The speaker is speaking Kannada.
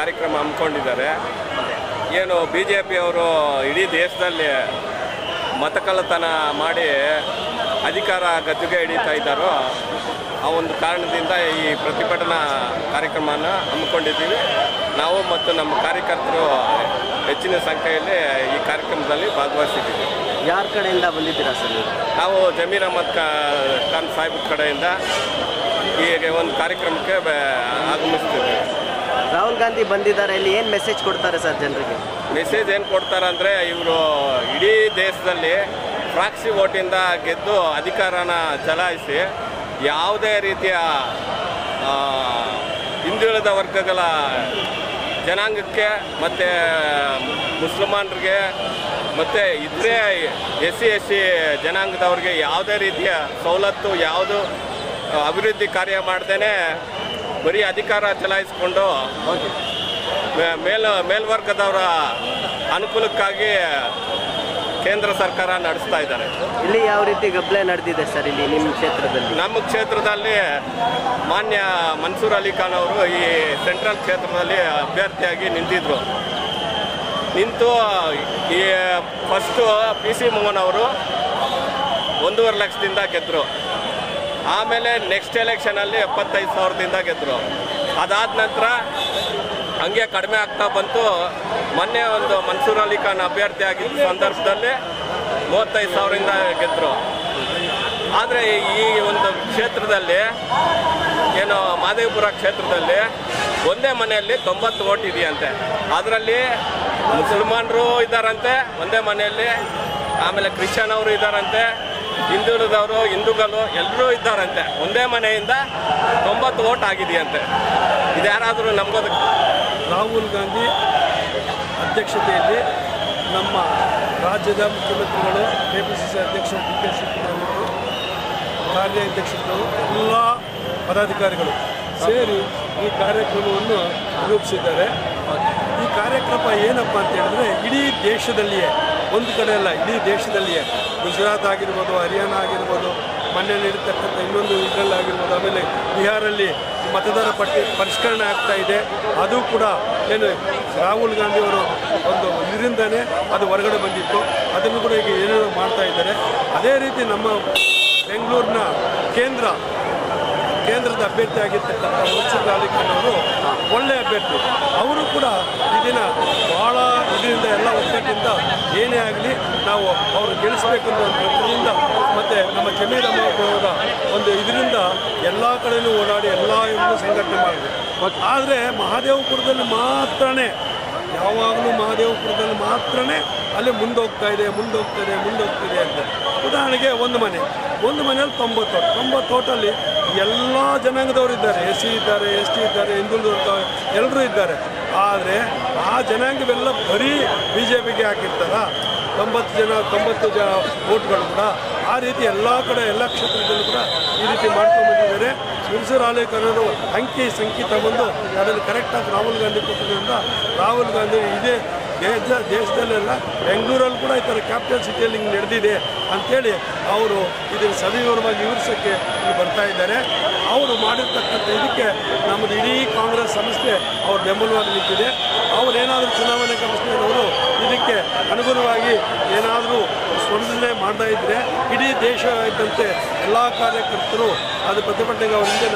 ಕಾರ್ಯಕ್ರಮ ಹಮ್ಮಿಕೊಂಡಿದ್ದಾರೆ. ಏನು BJP ಅವರು ಇಡೀ ದೇಶದಲ್ಲಿ ಮತಕಳ್ಳತನ ಮಾಡಿ ಅಧಿಕಾರ ಗದ್ದುಗೆ ಹಿಡಿತಾ ಇದ್ದಾರೋ ಆ ಒಂದು ಕಾರಣದಿಂದ ಈ ಪ್ರತಿಭಟನಾ ಕಾರ್ಯಕ್ರಮನ ಹಮ್ಮಿಕೊಂಡಿದ್ದೀವಿ. ನಾವು ಮತ್ತು ನಮ್ಮ ಕಾರ್ಯಕರ್ತರು ಹೆಚ್ಚಿನ ಸಂಖ್ಯೆಯಲ್ಲಿ ಈ ಕಾರ್ಯಕ್ರಮದಲ್ಲಿ ಭಾಗವಹಿಸಿದ್ದೀವಿ. ಯಾರ ಕಡೆಯಿಂದ ಬಂದಿದ್ದೀರಾ ಸರ್? ನಾವು ಜಮೀರ್ ಅಹಮದ್ ಖಾನ್ ಸಾಹೇಬ್ ಕಡೆಯಿಂದ ಈ ಒಂದು ಕಾರ್ಯಕ್ರಮಕ್ಕೆ ಆಗಮಿಸ್ತೀವಿ. ರಾಹುಲ್ ಗಾಂಧಿ ಬಂದಿದ್ದಾರೆ, ಇಲ್ಲಿ ಏನು ಮೆಸೇಜ್ ಕೊಡ್ತಾರೆ ಸರ್ ಜನರಿಗೆ? ಮೆಸೇಜ್ ಏನು ಕೊಡ್ತಾರೆ ಅಂದರೆ, ಇವರು ಇಡೀ ದೇಶದಲ್ಲಿ ಪ್ರಾಕ್ಸಿ ವೋಟಿಂದ ಗೆದ್ದು ಅಧಿಕಾರನ ಚಲಾಯಿಸಿ ಯಾವುದೇ ರೀತಿಯ ಹಿಂದುಳಿದ ವರ್ಗಗಳ ಜನಾಂಗಕ್ಕೆ ಮತ್ತು ಮುಸಲ್ಮಾನರಿಗೆ ಮತ್ತು ಇತರೆ SC ಜನಾಂಗದವ್ರಿಗೆ ಯಾವುದೇ ರೀತಿಯ ಸವಲತ್ತು, ಯಾವುದು ಅಭಿವೃದ್ಧಿ ಕಾರ್ಯ ಮಾಡ್ದೇ ಬರೀ ಅಧಿಕಾರ ಚಲಾಯಿಸಿಕೊಂಡು ಮೇಲ್ವರ್ಗದವರ ಅನುಕೂಲಕ್ಕಾಗಿ ಕೇಂದ್ರ ಸರ್ಕಾರ ನಡೆಸ್ತಾ ಇದ್ದಾರೆ. ಇಲ್ಲಿ ಯಾವ ರೀತಿ ಗದ್ದಲ ನಡೆದಿದೆ ಸರ್ ಇಲ್ಲಿ ನಿಮ್ಮ ಕ್ಷೇತ್ರದಲ್ಲಿ? ನಮ್ಮ ಕ್ಷೇತ್ರದಲ್ಲಿ ಮಾನ್ಯ ಮನ್ಸೂರ್ ಅಲಿ ಖಾನ್ ಅವರು ಈ ಸೆಂಟ್ರಲ್ ಕ್ಷೇತ್ರದಲ್ಲಿ ಅಭ್ಯರ್ಥಿಯಾಗಿ ನಿಂತಿದ್ರು. ನಿಂತು ಈ ಫಸ್ಟು PC ಮೋಹನ್ ಅವರು 1.5 ಲಕ್ಷದಿಂದ ಗೆದ್ದರು. ಆಮೇಲೆ ನೆಕ್ಸ್ಟ್ ಎಲೆಕ್ಷನಲ್ಲಿ 75,000ದಿಂದ ಗೆದ್ದರು. ಅದಾದ ನಂತರ ಹಂಗೆ ಕಡಿಮೆ ಆಗ್ತಾ ಬಂತು. ಮೊನ್ನೆ ಒಂದು ಮನ್ಸೂರ್ ಅಲಿ ಖಾನ್ ಅಭ್ಯರ್ಥಿ ಆಗಿದ್ದ ಸಂದರ್ಭದಲ್ಲಿ 35,000ರಿಂದ ಗೆದ್ದರು. ಆದರೆ ಈ ಒಂದು ಕ್ಷೇತ್ರದಲ್ಲಿ ಏನು ಮಹದೇವಪುರ ಕ್ಷೇತ್ರದಲ್ಲಿ ಒಂದೇ ಮನೆಯಲ್ಲಿ 90 ವೋಟ್ ಇದೆಯಂತೆ. ಅದರಲ್ಲಿ ಮುಸಲ್ಮಾನರು ಇದ್ದಾರಂತೆ ಒಂದೇ ಮನೆಯಲ್ಲಿ, ಆಮೇಲೆ ಕ್ರಿಶ್ಚಿಯನ್ ಅವರು ಇದ್ದಾರಂತೆ, ಹಿಂದುಳಿದವರು ಹಿಂದೂಗಳು ಎಲ್ಲರೂ ಇದ್ದಾರಂತೆ. ಒಂದೇ ಮನೆಯಿಂದ 90 ವೋಟ್ ಆಗಿದೆಯಂತೆ. ಇದು ಯಾರಾದರೂ ನಂಬೋದಕ್ಕೆ? ರಾಹುಲ್ ಗಾಂಧಿ ಅಧ್ಯಕ್ಷತೆಯಲ್ಲಿ ನಮ್ಮ ರಾಜ್ಯದ ಮುಖ್ಯಮಂತ್ರಿಗಳು, KPCC ಅಧ್ಯಕ್ಷ DK ಶಿವಕುಮಾರ್ ಅವರು, ಕಾರ್ಯಾಧ್ಯಕ್ಷರು, ಎಲ್ಲ ಪದಾಧಿಕಾರಿಗಳು ಸೇರಿ ಈ ಕಾರ್ಯಕ್ರಮವನ್ನು ರೂಪಿಸಿದ್ದಾರೆ. ಈ ಕಾರ್ಯಕ್ರಮ ಏನಪ್ಪ ಅಂತ ಹೇಳಿದ್ರೆ, ಇಡೀ ದೇಶದಲ್ಲಿಯೇ, ಒಂದು ಕಡೆ ಅಲ್ಲ, ಇಡೀ ದೇಶದಲ್ಲಿಯೇ, ಗುಜರಾತ್ ಆಗಿರ್ಬೋದು, ಹರಿಯಾಣ ಆಗಿರ್ಬೋದು, ಮೊನ್ನೆ ನಡೀತಕ್ಕಂಥ ಇನ್ನೊಂದು ಇದರಲ್ಲಾಗಿರ್ಬೋದು, ಆಮೇಲೆ ಬಿಹಾರಲ್ಲಿ ಮತದಾರ ಪಟ್ಟಿ ಪರಿಷ್ಕರಣೆ ಆಗ್ತಾ ಇದೆ. ಅದು ಕೂಡ ಏನು ರಾಹುಲ್ ಗಾಂಧಿಯವರು ಒಂದು ಇದರಿಂದನೇ ಅದು ಹೊರಗಡೆ ಬಂದಿತ್ತು. ಅದನ್ನು ಕೂಡ ಈಗ ಏನೇನೋ ಮಾಡ್ತಾ ಇದ್ದಾರೆ. ಅದೇ ರೀತಿ ನಮ್ಮ ಬೆಂಗಳೂರಿನ ಕೇಂದ್ರದ ಅಭ್ಯರ್ಥಿ ಆಗಿರ್ತಕ್ಕಂಥ ಮನ್ಸೂರ್ ಅಲಿ ಖಾನ್ ಅವರು ಒಳ್ಳೆಯ ಅಭ್ಯರ್ಥಿ. ಅವರು ಕೂಡ ಇದನ್ನ ಭಾಳ ಇದರಿಂದ ಎಲ್ಲ ಒಗ್ಗಟ್ಟಿಂದ ಏನೇ ಆಗಲಿ ನಾವು ಅವರು ಗೆಲ್ಲಿಸಬೇಕು ಅನ್ನೋ ಪ್ರಯತ್ನದಿಂದ ಮತ್ತು ನಮ್ಮ ಜಮೀರ್ ಅಹಮದ್ ಅವರ ಒಂದು ಇದರಿಂದ ಎಲ್ಲ ಕಡೆಯೂ ಓಡಾಡಿ ಎಲ್ಲ ಇವರು ಸಂಘಟನೆ ಮಾಡಿದೆ. ಆದರೆ ಮಹದೇವಪುರದಲ್ಲಿ ಮಾತ್ರನೇ, ಯಾವಾಗಲೂ ಮಹದೇವಪುರದಲ್ಲಿ ಮಾತ್ರನೇ ಅಲ್ಲಿ ಮುಂದೋಗ್ತಾ ಇದೆ ಅಂತ. ಉದಾಹರಣೆಗೆ ಒಂದು ಮನೆಯಲ್ಲಿ 90 ವೋಟಲ್ಲಿ ಎಲ್ಲ ಜನಾಂಗದವರು ಇದ್ದಾರೆ. SC ಇದ್ದಾರೆ, ST ಇದ್ದಾರೆ, ಹಿಂದುಳಿದವರು ಎಲ್ಲರೂ ಇದ್ದಾರೆ. ಆದರೆ ಆ ಜನಾಂಗವೆಲ್ಲ ಬರೀ BJPಗೆ ಹಾಕಿರ್ತಾರ 90 ವೋಟ್ಗಳು ಕೂಡ. ಆ ರೀತಿ ಎಲ್ಲ ಕಡೆ ಎಲ್ಲ ಕ್ಷೇತ್ರದಲ್ಲೂ ಕೂಡ ಈ ರೀತಿ ಮಾಡ್ಕೊಂಡು ಬಂದಿದ್ದಾರೆ. ಮನ್ಸೂರ್ ಅಲಿ ಖಾನ್ ಅವರು ಸಂಖ್ಯೆ ತಗೊಂಡು ಅದನ್ನು ಕರೆಕ್ಟಾಗಿ ರಾಹುಲ್ ಗಾಂಧಿ ಕೊಟ್ಟಿದ್ದರಿಂದ ರಾಹುಲ್ ಗಾಂಧಿ ಇದೇ ದೇಶದಲ್ಲೆಲ್ಲ ಬೆಂಗಳೂರಲ್ಲಿ ಕೂಡ ಈ ಥರ ಕ್ಯಾಪಿಟಲ್ ಸಿಟಿಯಲ್ಲಿ ಹಿಂಗೆ ನಡೆದಿದೆ ಅಂಥೇಳಿ ಅವರು ಇದನ್ನು ಸವಿವರವಾಗಿ ವಿವರಿಸೋಕ್ಕೆ ಇಲ್ಲಿ ಬರ್ತಾ ಇದ್ದಾರೆ. ಅವರು ಮಾಡಿರ್ತಕ್ಕಂಥ ಇದಕ್ಕೆ ನಮ್ಮದು ಇಡೀ ಕಾಂಗ್ರೆಸ್ ಸಂಸ್ಥೆ ಅವ್ರ ಬೆಂಬಲವಾಗಿ ನಿಂತಿದೆ. ಅವರೇನಾದರೂ ಚುನಾವಣೆ ಕಮಿಷನರ್ ಇದಕ್ಕೆ ಅನುಗುಣವಾಗಿ ಏನಾದರೂ ಸ್ಪಂದನೆ ಮಾಡ್ತಾ ಇದ್ದರೆ ಇಡೀ ದೇಶ ಇದ್ದಂತೆ ಎಲ್ಲ ಕಾರ್ಯಕರ್ತರು ಅದು ಪ್ರತಿಭಟನೆಗೆ ಅವರಿಂದ